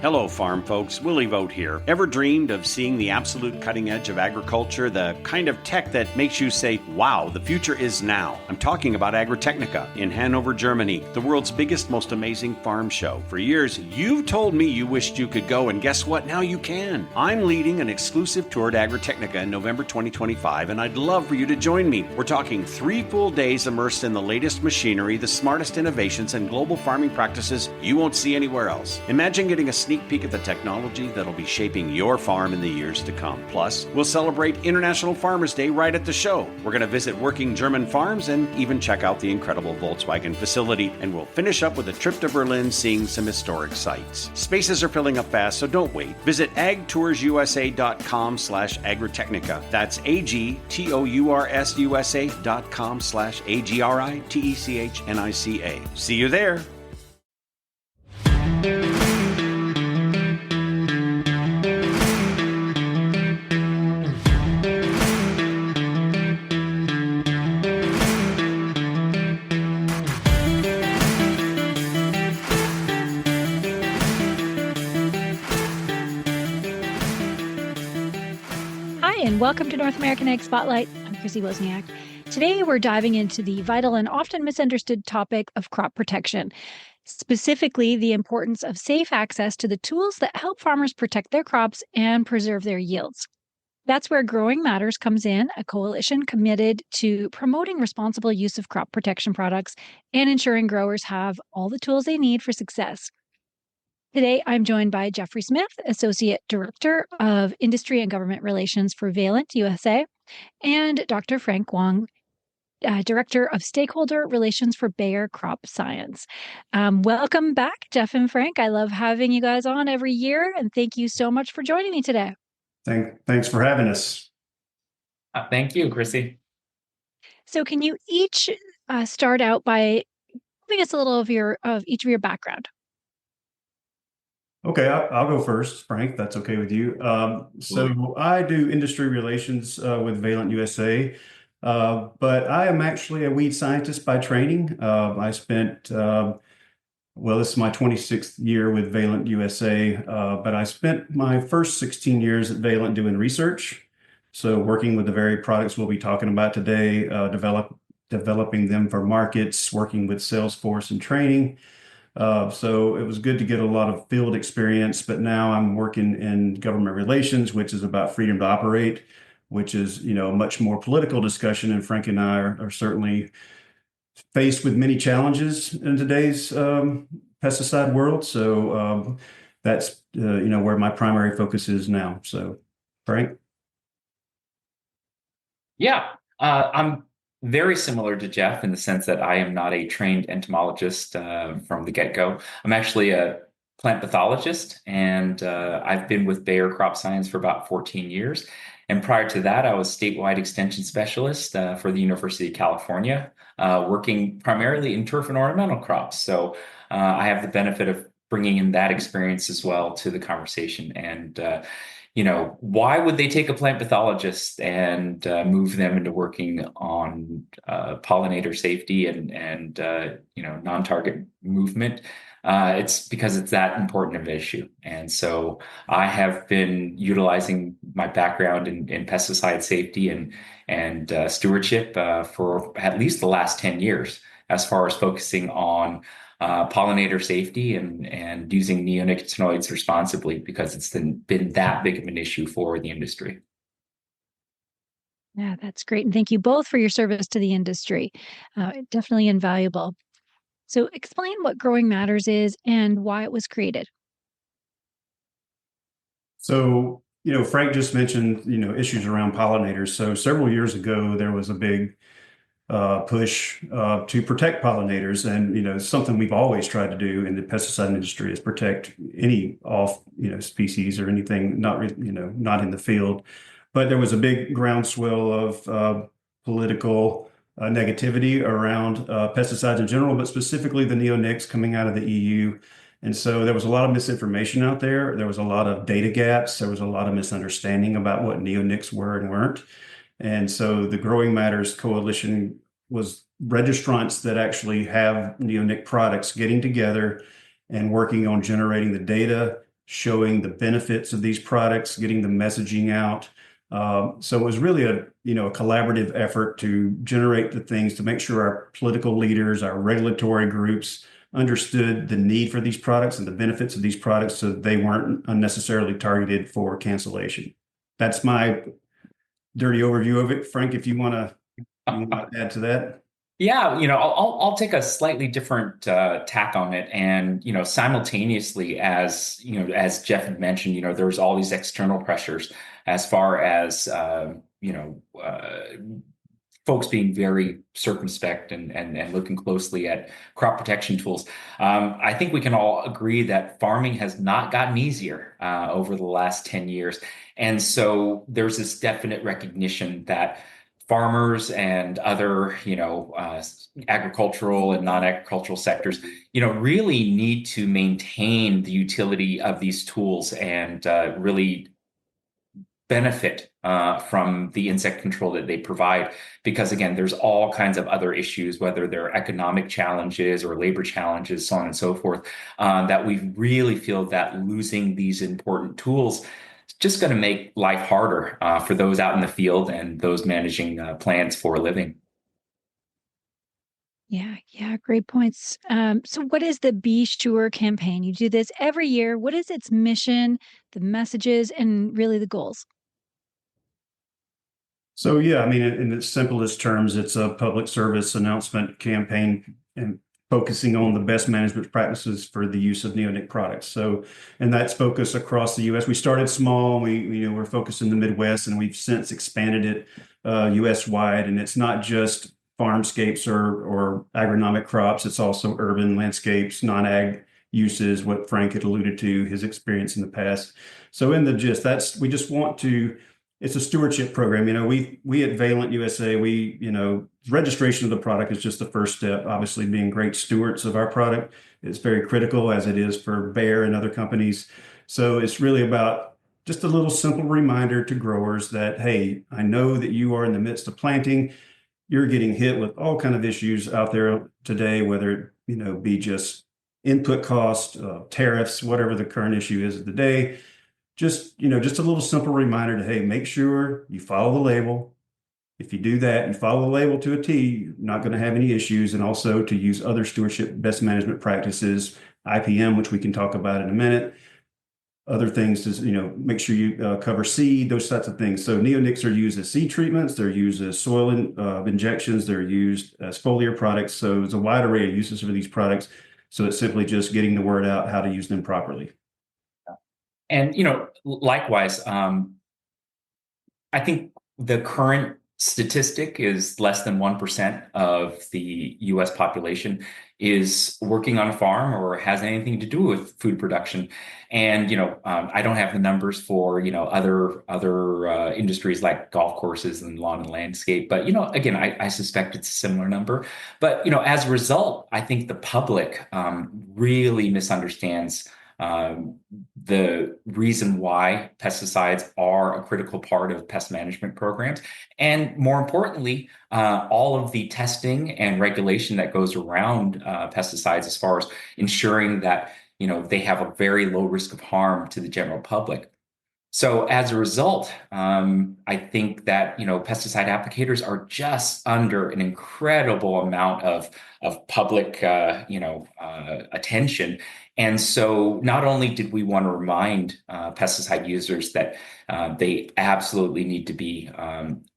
Hello, farm folks. Willie Vogt here. Ever dreamed of seeing the absolute cutting edge of agriculture, the kind of tech that makes you say, wow, the future is now? I'm talking about Agritechnica in Hanover, Germany, the world's biggest, most amazing farm show. For years, you've told me you wished you could go, and guess what? Now you can. I'm leading an exclusive tour to Agritechnica in November 2025, and I'd love for you to join me. We're talking 3 full days immersed in the latest machinery, the smartest innovations, and global farming practices you won't see anywhere else. Imagine getting a sneak peek at the technology that'll be shaping your farm in the years to come. Plus, we'll celebrate International Farmers Day right at the show. We're going to visit working German farms and even check out the incredible Volkswagen facility, and we'll finish up with a trip to Berlin seeing some historic sites. Spaces are filling up fast, so don't wait. Visit agtoursusa.com/agritechnica. That's agtoursusa.com/agritechnica. See you there. And welcome to North American Ag Spotlight. I'm Chrissy Wozniak. Today, we're diving into the vital and often misunderstood topic of crop protection, specifically the importance of safe access to the tools that help farmers protect their crops and preserve their yields. That's where Growing Matters comes in, a coalition committed to promoting responsible use of crop protection products and ensuring growers have all the tools they need for success. Today, I'm joined by Jeffrey Smith, Associate Director of Industry and Government Relations for Valent, U.S.A., and Dr. Frank Wong, Director of Stakeholder Relations for Bayer Crop Science. Welcome back, Jeff and Frank. I love having you guys on every year, and thank you so much for joining me today. Thanks for having us. Thank you, Chrissy. So can you each start out by giving us a little of each of your background? Okay, I'll go first, Frank. That's okay with you. So I do industry relations with Valent USA, but I am actually a weed scientist by training. I spent, this is my 26th year with Valent USA, but I spent my first 16 years at Valent doing research. So working with the very products we'll be talking about today, developing them for markets, working with Salesforce and training. So it was good to get a lot of field experience, but now I'm working in government relations, which is about freedom to operate, which is, a much more political discussion. And Frank and I are certainly faced with many challenges in today's pesticide world. So that's, where my primary focus is now. So, Frank? Yeah, I'm very similar to Jeff in the sense that I am not a trained entomologist from the get-go. I'm actually a plant pathologist, and I've been with Bayer Crop Science for about 14 years. And prior to that, I was statewide extension specialist for the University of California, working primarily in turf and ornamental crops. So I have the benefit of bringing in that experience as well to the conversation. And why would they take a plant pathologist and move them into working on pollinator safety and non-target movement? It's because it's that important of an issue. And so I have been utilizing my background in pesticide safety and stewardship for at least the last 10 years, as far as focusing on pollinator safety and using neonicotinoids responsibly, because it's been that big of an issue for the industry. Yeah, that's great. And thank you both for your service to the industry. Definitely invaluable. So explain what Growing Matters is and why it was created. So, Frank just mentioned, issues around pollinators. So several years ago, there was a big push to protect pollinators, and something we've always tried to do in the pesticide industry is protect any off species or anything not in the field. But there was a big groundswell of political negativity around pesticides in general, but specifically the neonics coming out of the EU. And so there was a lot of misinformation out there. There was a lot of data gaps. There was a lot of misunderstanding about what neonics were and weren't. And so the Growing Matters Coalition was registrants that actually have neonic products getting together and working on generating the data, showing the benefits of these products, getting the messaging out. So it was really a collaborative effort to generate the things to make sure our political leaders, our regulatory groups understood the need for these products and the benefits of these products so they weren't unnecessarily targeted for cancellation. That's my dirty overview of it. Frank, if you want to add to that. Yeah, I'll take a slightly different tack on it, and simultaneously, as Jeff had mentioned, there's all these external pressures as far as folks being very circumspect and looking closely at crop protection tools. I think we can all agree that farming has not gotten easier over the last 10 years, and so there's this definite recognition that farmers and other, agricultural and non-agricultural sectors, really need to maintain the utility of these tools and really benefit from the insect control that they provide. Because again, there's all kinds of other issues, whether they're economic challenges or labor challenges, so on and so forth, that we really feel that losing these important tools just going to make life harder for those out in the field and those managing plants for a living. Yeah, great points. So what is the Be Sure campaign? You do this every year. What is its mission, the messages, and really the goals? So yeah, I mean, in its simplest terms, it's a public service announcement campaign and focusing on the best management practices for the use of neonic products. So, and that's focused across the U.S. We started small. We're focused in the Midwest, and we've since expanded it U.S. wide. And it's not just farmscapes or agronomic crops. It's also urban landscapes, non-ag uses, what Frank had alluded to, his experience in the past. So in the gist, we just want to. It's a stewardship program. We at Valent U.S.A, registration of the product is just the first step. Obviously, being great stewards of our product is very critical, as it is for Bayer and other companies. So it's really about just a little simple reminder to growers that, hey, I know that you are in the midst of planting. You're getting hit with all kind of issues out there today, whether it be just input cost, tariffs, whatever the current issue is of the day. Just a little simple reminder to, hey, make sure you follow the label. If you do that, you follow the label to a T, you're not going to have any issues. And also to use other stewardship best management practices, IPM, which we can talk about in a minute. Other things to, make sure you cover seed, those types of things. So neonics are used as seed treatments. They're used as soil injections. They're used as foliar products. So there's a wide array of uses for these products. So it's simply just getting the word out how to use them properly. And, likewise, I think the current statistic is less than 1% of the US population is working on a farm or has anything to do with food production. And, I don't have the numbers for, other industries like golf courses and lawn and landscape. But, again, I suspect it's a similar number. But, as a result, I think the public really misunderstands the reason why pesticides are a critical part of pest management programs. And more importantly, all of the testing and regulation that goes around pesticides as far as ensuring that, they have a very low risk of harm to the general public. So as a result, I think that, pesticide applicators are just under an incredible amount of public, attention. And so not only did we want to remind pesticide users that they absolutely need to be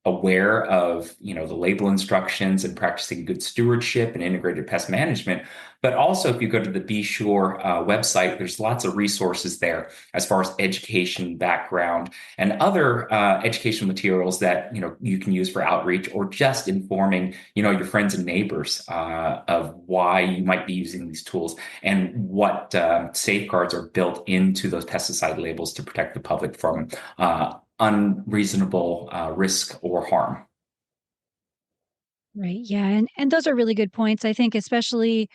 aware of, the label instructions and practicing good stewardship and integrated pest management, but also if you go to the Be Sure website, there's lots of resources there as far as education, background, and other educational materials that you can use for outreach or just informing your friends and neighbors of why you might be using these tools and what safeguards are built into those pesticide labels to protect the public from unreasonable risk or harm. Right. Yeah. And those are really good points. I think, especially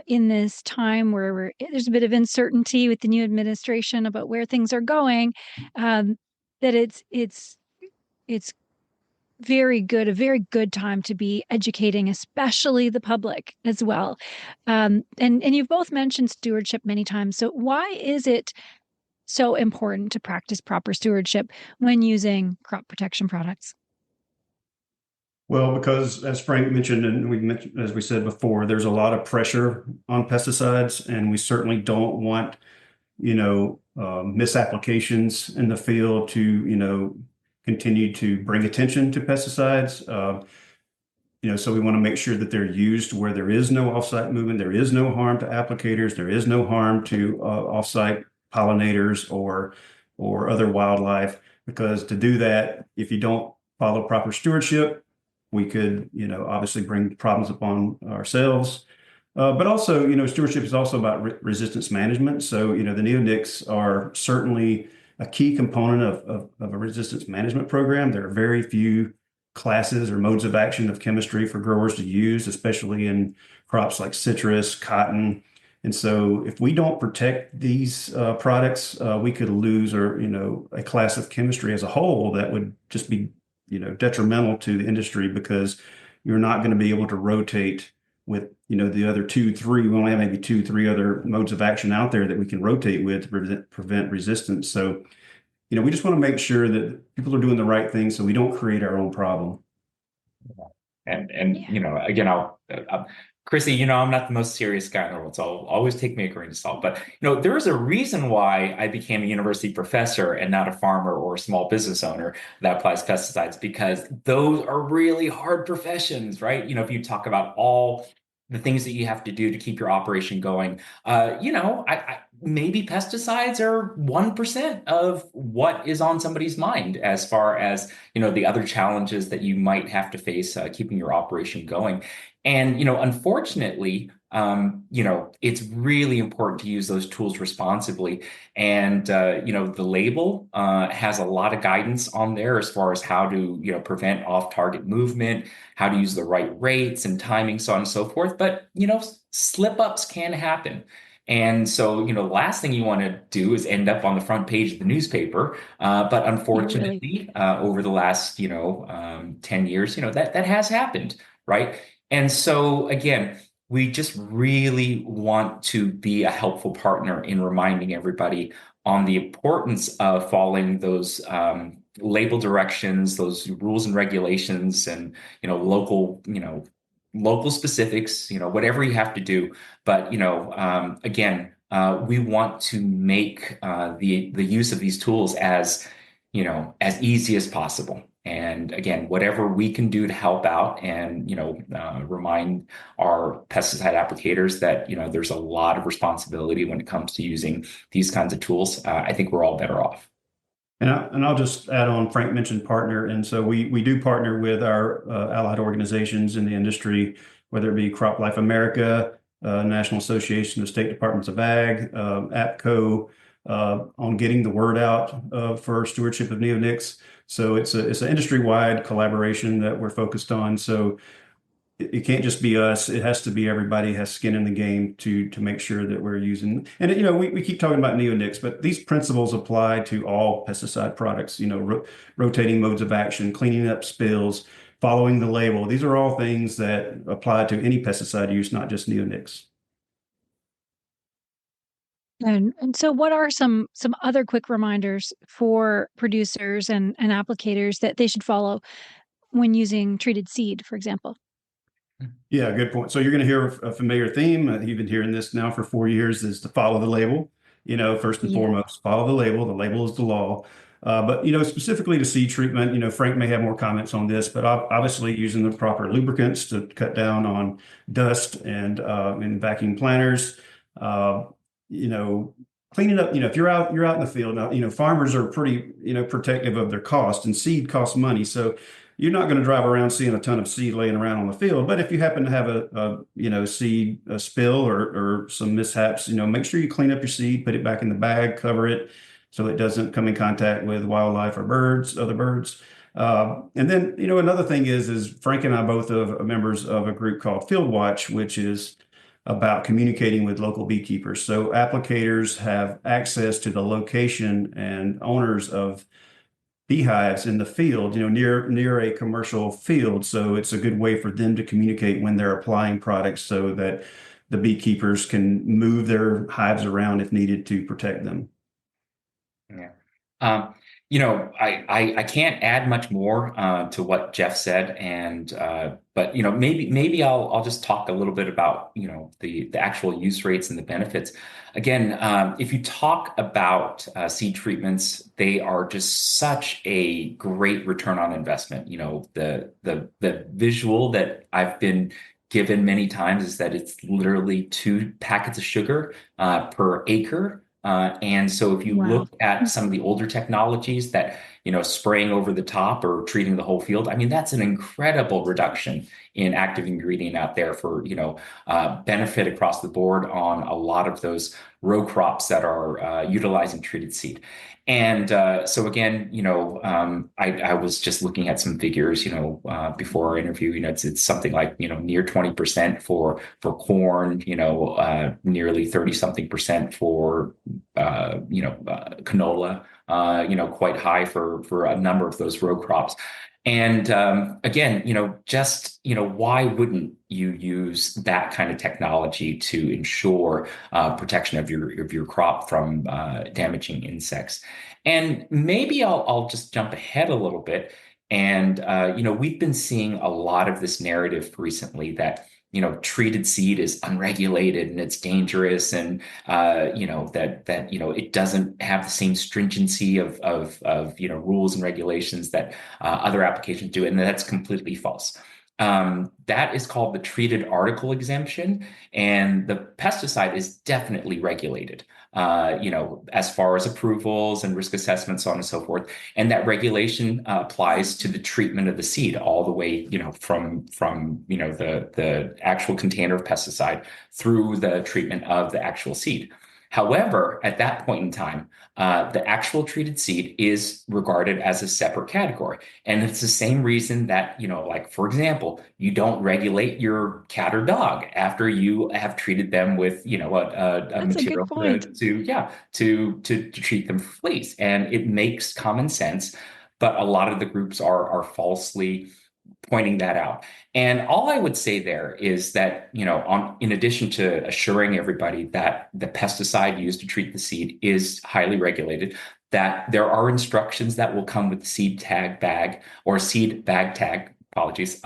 in this time where there's a bit of uncertainty with the new administration about where things are going, that it's a very good time to be educating, especially the public as well. And you've both mentioned stewardship many times. So why is it so important to practice proper stewardship when using crop protection products? Well, because as Frank mentioned, and we mentioned, as we said before, there's a lot of pressure on pesticides, and we certainly don't want, misapplications in the field to, continue to bring attention to pesticides. So we want to make sure that they're used where there is no offsite movement, there is no harm to applicators, there is no harm to offsite pollinators or other wildlife. Because to do that, if you don't follow proper stewardship, we could, obviously bring problems upon ourselves. But also, stewardship is also about resistance management. So, the neonics are certainly a key component of a resistance management program. There are very few classes or modes of action of chemistry for growers to use, especially in crops like citrus, cotton. And so if we don't protect these products, we could lose a class of chemistry as a whole that would just be, detrimental to the industry, because you're not going to be able to rotate with, the other two, three. We only have maybe two, three other modes of action out there that we can rotate with to prevent resistance. So, we just want to make sure that people are doing the right thing so we don't create our own problem. And Yeah. again, Chrissy, I'm not the most serious guy in the world, so I'll always take me a grain of salt. But there is a reason why I became a university professor and not a farmer or a small business owner that applies pesticides, because those are really hard professions, right? If you talk about all the things that you have to do to keep your operation going, maybe pesticides are 1% of what is on somebody's mind as far as the other challenges that you might have to face keeping your operation going. And unfortunately, it's really important to use those tools responsibly. And the label has a lot of guidance on there as far as how to prevent off-target movement, how to use the right rates and timing, so on and so forth. But slip-ups can happen. And so, the last thing you want to do is end up on the front page of the newspaper. But Really. unfortunately, over the last, 10 years, that has happened, right? And so, again, we just really want to be a helpful partner in reminding everybody on the importance of following those label directions, those rules and regulations, and local specifics, whatever you have to do. But again, we want to make the use of these tools as as easy as possible. And again, whatever we can do to help out and remind our pesticide applicators that there's a lot of responsibility when it comes to using these kinds of tools, I think we're all better off. And I'll just add on, Frank mentioned partner. And so we do partner with our allied organizations in the industry, whether it be CropLife America, National Association of State Departments of Ag, APCO, on getting the word out for stewardship of neonics. So it's an industry-wide collaboration that we're focused on. So it can't just be us. It has to be everybody has skin in the game to make sure that we're using. And we keep talking about neonics, but these principles apply to all pesticide products. Rotating modes of action, cleaning up spills, following the label. These are all things that apply to any pesticide use, not just neonics. And so what are some other quick reminders for producers and applicators that they should follow when using treated seed, for example? Yeah, good point. So you're going to hear a familiar theme. You've been hearing this now for 4 years, is to follow the label. First and Yeah. foremost, follow the label. The label is the law. But specifically to seed treatment, Frank may have more comments on this, but obviously using the proper lubricants to cut down on dust and in vacuum planters. Cleaning up. If you're out in the field now. Farmers are pretty protective of their cost, and seed costs money. So you're not going to drive around seeing a ton of seed laying around on the field. But if you happen to have a seed a spill or some mishaps, make sure you clean up your seed, put it back in the bag, cover it so it doesn't come in contact with wildlife or other birds. And then, another thing is Frank and I both are members of a group called Field Watch, which is about communicating with local beekeepers. So applicators have access to the location and owners of beehives in the field, near a commercial field. So it's a good way for them to communicate when they're applying products so that the beekeepers can move their hives around if needed to protect them. Yeah. Um, I can't add much more to what Jeff said, and but maybe I'll just talk a little bit about the actual use rates and the benefits. Again, if you talk about seed treatments, they are just such a great return on investment. The visual that I've been given many times is that it's literally 2 packets of sugar per acre. And so if you Wow. look at some of the older technologies that, spraying over the top or treating the whole field, I mean, that's an incredible reduction in active ingredient out there for, benefit across the board on a lot of those row crops that are utilizing treated seed. And so again, I was just looking at some figures, before our interview. It's something like near 20% for corn, nearly 30 something percent for canola, quite high for a number of those row crops. And again, why wouldn't you use that kind of technology to ensure protection of your crop from damaging insects? And maybe I'll just jump ahead a little bit. And we've been seeing a lot of this narrative recently that treated seed is unregulated and it's dangerous, and it doesn't have the same stringency of rules and regulations that other applications do, and that's completely false. That is called the treated article exemption, and the pesticide is definitely regulated. As far as approvals and risk assessments, so on and so forth. And that regulation applies to the treatment of the seed all the way, from the actual container of pesticide through the treatment of the actual seed. However, at that point in time, the actual treated seed is regarded as a separate category. And it's the same reason that, like, for example, you don't regulate your cat or dog after you have treated them with, a That's a good material point. to treat them for fleas. And it makes common sense, but a lot of the groups are falsely pointing that out. And all I would say there is that, in addition to assuring everybody that the pesticide used to treat the seed is highly regulated, that there are instructions that will come with the seed tag bag or seed bag tag, apologies,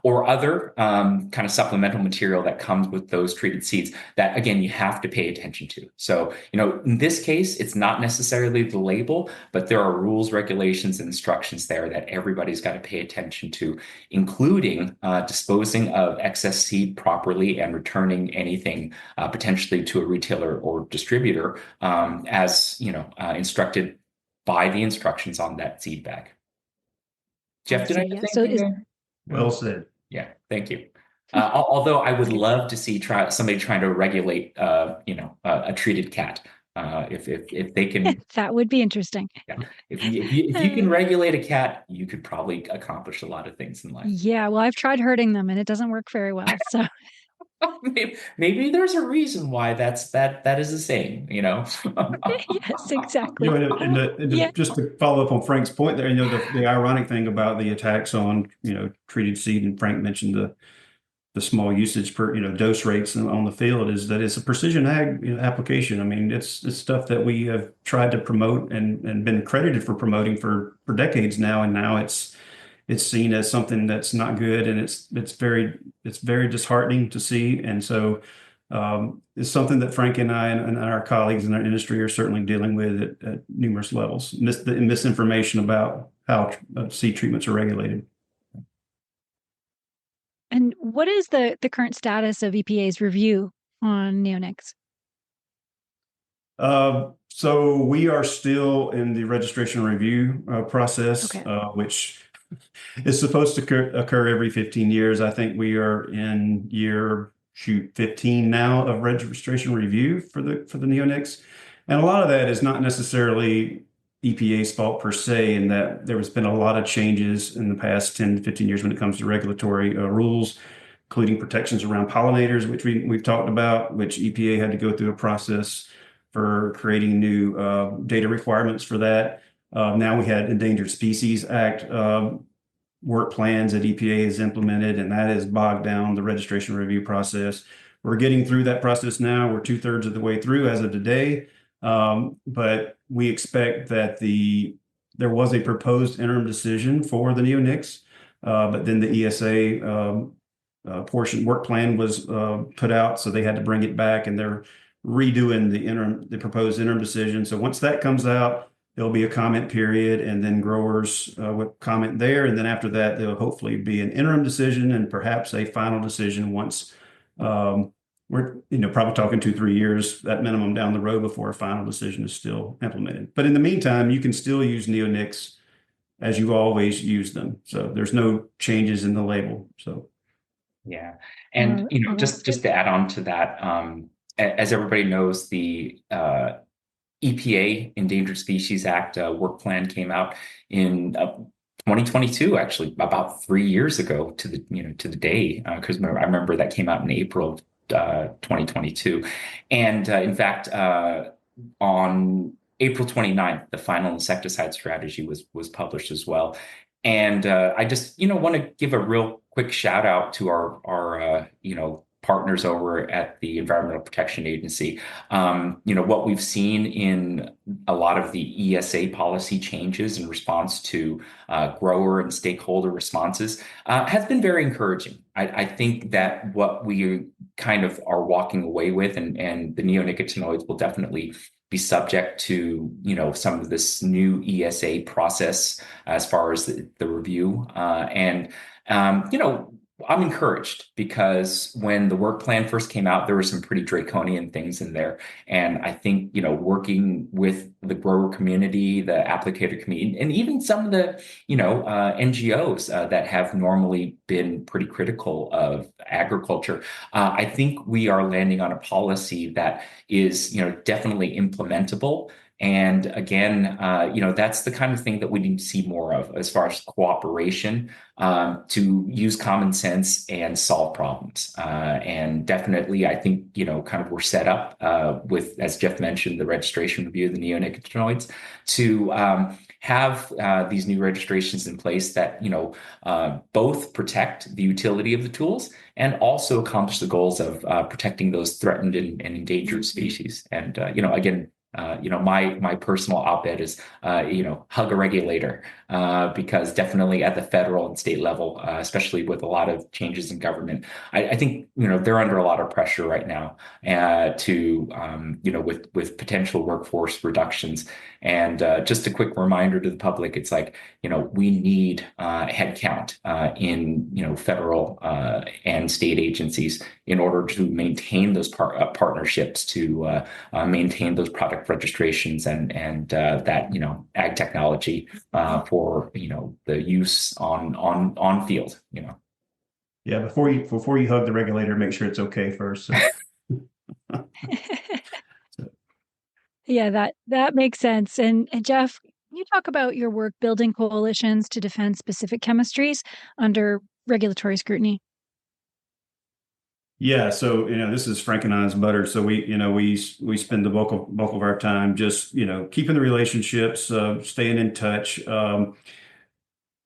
or other kind of supplemental material that comes with those treated seeds that, again, you have to pay attention to. So, in this case, it's not necessarily the label, but there are rules, regulations, and instructions there that everybody's got to pay attention to, including disposing of excess seed properly and returning anything potentially to a retailer or distributor as, instructed by the instructions on that seed bag. Jeff, did I Yeah. miss So anything there? Well said. Yeah, thank you. Although I would love to see somebody trying to regulate, a treated cat. If they can, that would be interesting. yeah. If you can regulate a cat, you could probably accomplish a lot of things in life. Yeah, well, I've tried hurting them and it doesn't work very well. So Maybe there's a reason why that is a saying, yes, exactly. Yeah. Just to follow up on Frank's point there, the ironic thing about the attacks on, treated seed, and Frank mentioned the small usage per, dose rates on the field, is that it's a precision ag application. I mean, it's stuff that we have tried to promote and been credited for promoting for decades now, and now it's seen as something that's not good, and it's very disheartening to see. And so it's something that Frank and I and our colleagues in our industry are certainly dealing with at numerous levels. Misinformation about how seed treatments are regulated. And what is the current status of EPA's review on neonics? So we are still in the registration review process, Okay. Which is supposed to occur every 15 years. I think we are in year 15 now of registration review for the neonics. And a lot of that is not necessarily EPA's fault per se, in that there has been a lot of changes in the past 10 to 15 years when it comes to regulatory rules, including protections around pollinators, which we've talked about, which EPA had to go through a process for creating new data requirements for that. Now we had Endangered Species Act work plans that EPA has implemented, and that has bogged down the registration review process. We're getting through that process now. We're 2/3 of the way through as of today. But we expect that there was a proposed interim decision for the neonics, but then the E.S.A. Portion work plan was put out, so they had to bring it back, and they're redoing the proposed interim decision. So once that comes out, there'll be a comment period, and then growers would comment there, and then after that, there'll hopefully be an interim decision and perhaps a final decision once we're probably talking 2-3 years at minimum down the road before a final decision is still implemented. But in the meantime, you can still use neonics as you've always used them. So there's no changes in the label. So yeah, and just to add on to that, as everybody knows, the EPA Endangered Species Act work plan came out in 2022, actually about 3 years ago to the day, because I remember that came out in April 2022, and in fact, on April 29th, the final insecticide strategy was published as well. And I just want to give a real quick shout out to our partners over at the Environmental Protection Agency. What we've seen in a lot of the E.S.A. policy changes in response to grower and stakeholder responses has been very encouraging. I think that what we kind of are walking away with, and the neonicotinoids will definitely be subject to some of this new E.S.A. process as far as the review, and I'm encouraged because when the work plan first came out, there were some pretty draconian things in there. And I think, working with the grower community, the applicator community, and even some of the, NGOs that have normally been pretty critical of agriculture, I think we are landing on a policy that is, definitely implementable. And again, that's the kind of thing that we need to see more of as far as cooperation, to use common sense and solve problems. And definitely, I think, kind of we're set up with, as Jeff mentioned, the registration review of the neonicotinoids to have these new registrations in place that, both protect the utility of the tools and also accomplish the goals of protecting those threatened and endangered species. And, again, my personal op-ed is, hug a regulator, because definitely at the federal and state level, especially with a lot of changes in government, I think, they're under a lot of pressure right now to, with potential workforce reductions. And just a quick reminder to the public, it's like, we need headcount in, federal and state agencies in order to maintain those partnerships, to maintain those product registrations and that ag technology for the use on field. Yeah, before you hug the regulator, make sure it's okay first. So. Yeah, that makes sense. And Jeff, can you talk about your work building coalitions to defend specific chemistries under regulatory scrutiny? Yeah, so this is Frank and I's butter. So we spend the bulk of our time just keeping the relationships, staying in touch.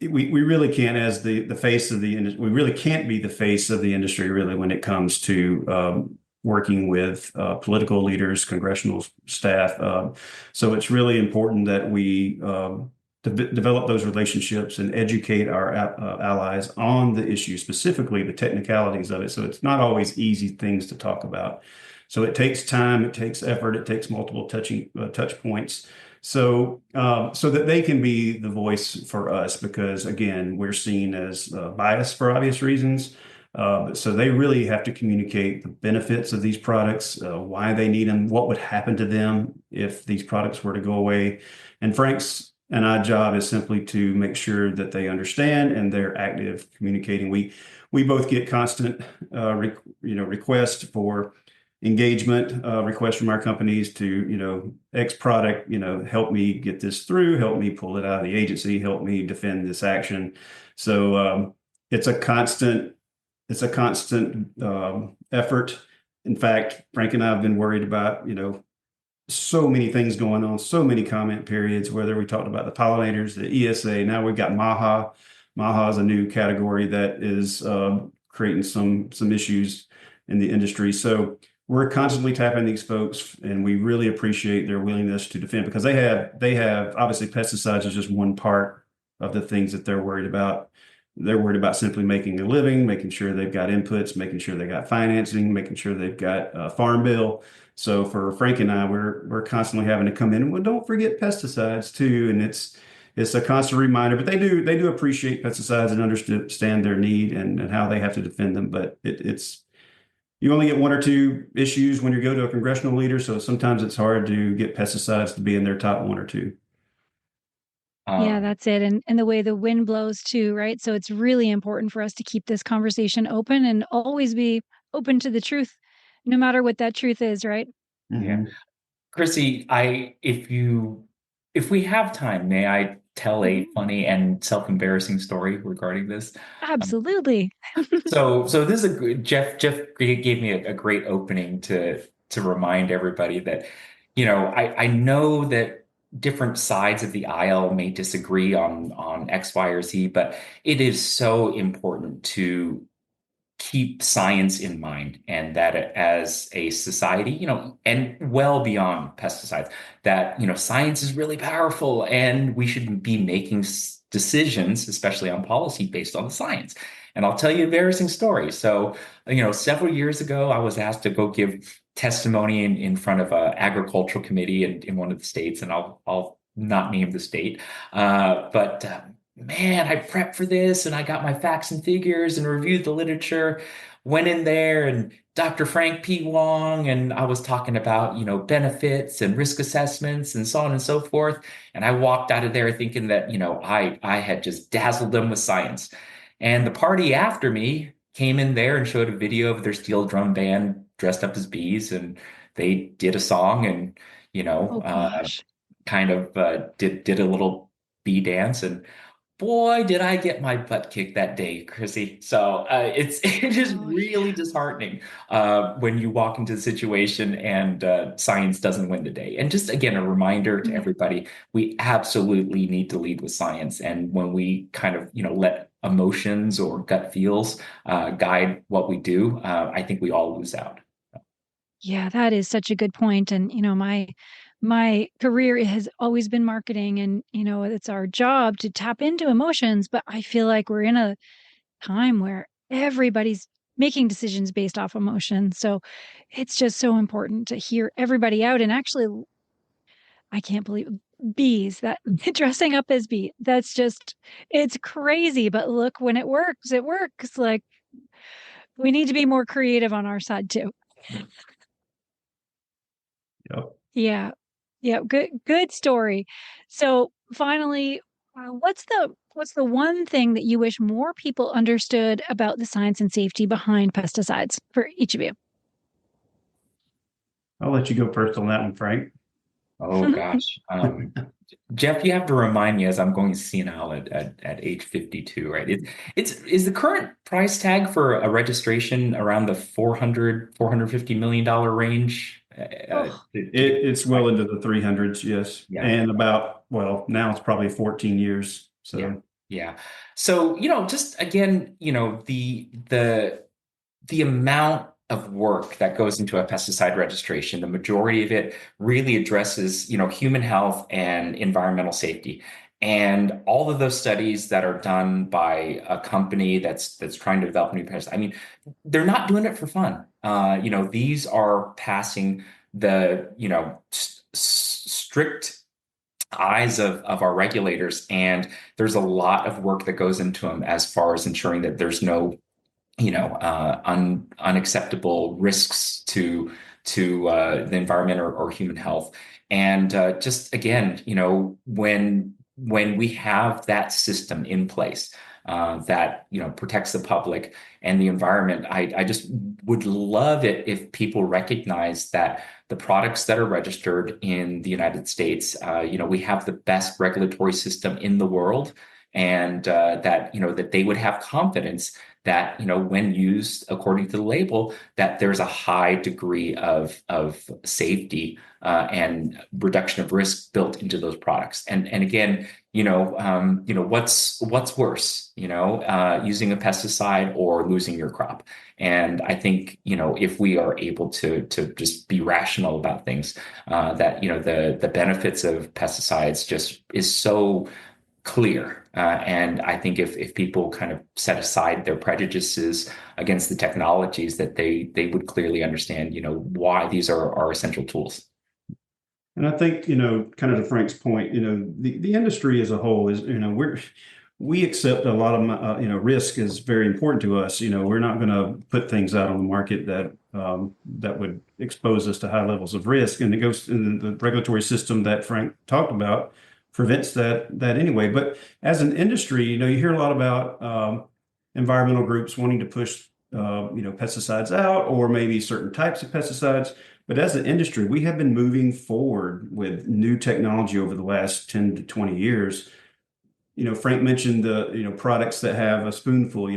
We really can't, as the face of the industry, we really can't be the face of the industry really when it comes to working with political leaders, congressional staff. So it's really important that we develop those relationships and educate our allies on the issue, specifically the technicalities of it. So it's not always easy things to talk about. So it takes time, it takes effort, it takes multiple touch points. So that they can be the voice for us, because again, we're seen as biased for obvious reasons. So they really have to communicate the benefits of these products, why they need them, what would happen to them if these products were to go away. And Frank's and our job is simply to make sure that they understand and they're active communicating. We both get constant requests for engagement, requests from our companies to X product, help me get this through, help me pull it out of the agency, help me defend this action. So it's a constant effort. In fact, Frank and I have been worried about so many things going on, so many comment periods, whether we talked about the pollinators, the E.S.A. Now we've got MAHA. MAHA is a new category that is creating some issues in the industry. So we're constantly tapping these folks, and we really appreciate their willingness to defend, because they have obviously pesticides is just one part of the things that they're worried about. They're worried about simply making a living, making sure they've got inputs, making sure they got financing, making sure they've got a farm bill. So for Frank and I, we're constantly having to come in. Well, don't forget pesticides too, and it's a constant reminder. But they do appreciate pesticides and understand their need and how they have to defend them. But it's you only get one or two issues when you go to a congressional leader, so sometimes it's hard to get pesticides to be in their top one or two. Yeah, that's it. And the way the wind blows too, right? So it's really important for us to keep this conversation open and always be open to the truth, no matter what that truth is, right? Yeah. Mhm. Chrissy, if we have time, may I tell a Mhm. funny and self-embarrassing story regarding this? Um, Absolutely. so this is Jeff gave me a great opening to remind everybody that, I know that different sides of the aisle may disagree on X, Y, or Z, but it is so important to keep science in mind, and that as a society, and well beyond pesticides, that, science is really powerful and we should be making decisions, especially on policy, based on the science. And I'll tell you an embarrassing story. So, several years ago, I was asked to go give testimony in front of an agricultural committee in one of the states, and I'll not name the state, but man, I prepped for this and I got my facts and figures and reviewed the literature, went in there and Dr. Frank P. Wong, and I was talking about, benefits and risk assessments and so on and so forth. And I walked out of there thinking that, I had just dazzled them with science. And the party after me came in there and showed a video of their steel drum band dressed up as bees, and they did a song and, you know, Oh uh, gosh. kind of did a little bee dance, and boy, did I get my butt kicked that day, Chrissy. So it is Oh, really disheartening when you walk into the situation and science doesn't win the day. And just again, a reminder to yeah. everybody, we absolutely need to lead with science. And when we kind of let emotions or gut feels guide what we do, I think we all lose out. Yeah, that is such a good point. And, my career has always been marketing and, it's our job to tap into emotions, but I feel like we're in a time where everybody's making decisions based off emotion. So it's just so important to hear everybody out. And actually, I can't believe bees that dressing up as bee. That's just, it's crazy. But look, when it works, it works. Like we need to be more creative on our side too. Yep. Yeah. Yeah, good story. So finally, what's the one thing that you wish more people understood about the science and safety behind pesticides for each of you? I'll let you go first on that one, Frank. Oh gosh. Jeff, you have to remind me as I'm going senile at age 52, right? Is the current price tag for a registration around the 450 million dollar range? Oh, To get It's well into the 300s, yes. Yeah, And well, now it's probably 14 years. yeah, So, yeah. So, just again, the amount of work that goes into a pesticide registration, the majority of it really addresses, human health and environmental safety. And all of those studies that are done by a company that's trying to develop new pesticides, I mean, they're not doing it for fun. These are passing the, strict eyes of our regulators, and there's a lot of work that goes into them as far as ensuring that there's no unacceptable risks to the environment or human health. And just again, when we have that system in place that protects the public and the environment, I just would love it if people recognize that the products that are registered in the United States, we have the best regulatory system in the world, and that they would have confidence that when used according to the label, that there's a high degree of safety and reduction of risk built into those products. And again, what's worse, using a pesticide or losing your crop. And I think, if we are able to just be rational about things, that, the benefits of pesticides just is so clear. And I think if people kind of set aside their prejudices against the technologies, that they would clearly understand, why these are our essential tools. And I think, kind of to Frank's point, the industry as a whole is, we accept a lot of, risk is very important to us. We're not going to put things out on the market that would expose us to high levels of risk. And it goes in the regulatory system that Frank talked about prevents that anyway. But as an industry, you hear a lot about environmental groups wanting to push, pesticides out, or maybe certain types of pesticides. But as an industry, we have been moving forward with new technology over the last 10 to 20 years. Frank mentioned the, products that have a spoonful,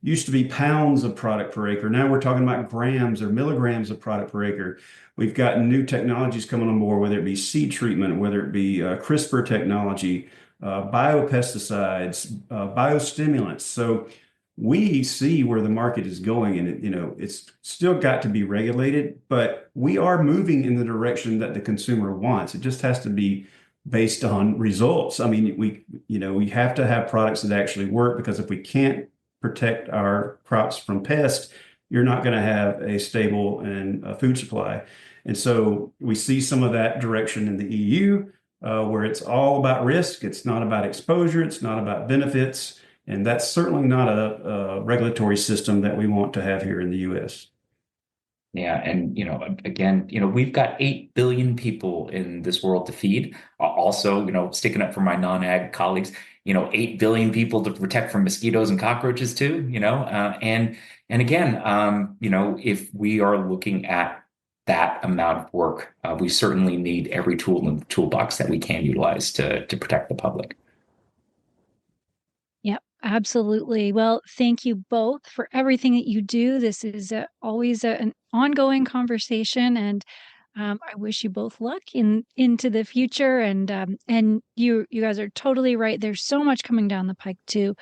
used to be pounds of product per acre. Now we're talking about grams or milligrams of product per acre. We've got new technologies coming on board, whether it be seed treatment, whether it be CRISPR technology, biopesticides, biostimulants. So we see where the market is going, and it's still got to be regulated, but we are moving in the direction that the consumer wants. It just has to be based on results. I mean, we have to have products that actually work, because if we can't protect our crops from pests, you're not going to have a stable and food supply. And so we see some of that direction in the EU, where it's all about risk. It's not about exposure. It's not about benefits. And that's certainly not a regulatory system that we want to have here in the U.S. Yeah. And, again, we've got 8 billion people in this world to feed. Also, sticking up for my non-ag colleagues, 8 billion people to protect from mosquitoes and cockroaches too, and again, if we are looking at that amount of work, we certainly need every tool in the toolbox that we can utilize to protect the public. Yep, absolutely. Well, thank you both for everything that you do. This is always an ongoing conversation, and I wish you both luck into the future. And you guys are totally right. There's so much coming down the pike too,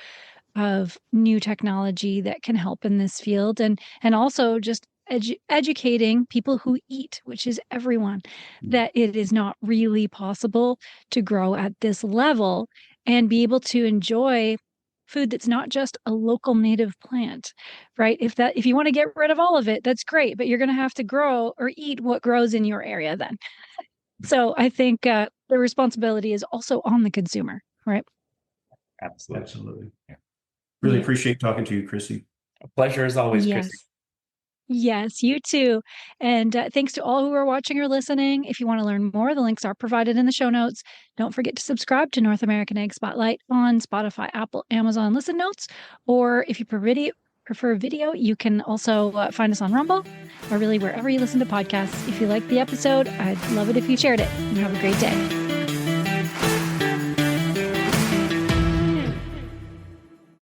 of new technology that can help in this field, and also just educating people who eat, which is everyone, that it is not really possible to grow at this level and be able to enjoy food that's not just a local native plant, right? If you want to get rid of all of it, that's great, but you're going to have to grow or eat what grows in your area then. So I think the responsibility is also on the consumer, right? Absolutely. Yeah. Really appreciate talking to you, Chrissy. A pleasure as always, Yes. Chrissy. Yes, you too. And thanks to all who are watching or listening. If you want to learn more, the links are provided in the show notes. Don't forget to subscribe to North American Egg Spotlight on Spotify, Apple, Amazon Listen Notes, or if you prefer video, you can also find us on Rumble, or really wherever you listen to podcasts. If you liked the episode, I'd love it if you shared it. And have a great day.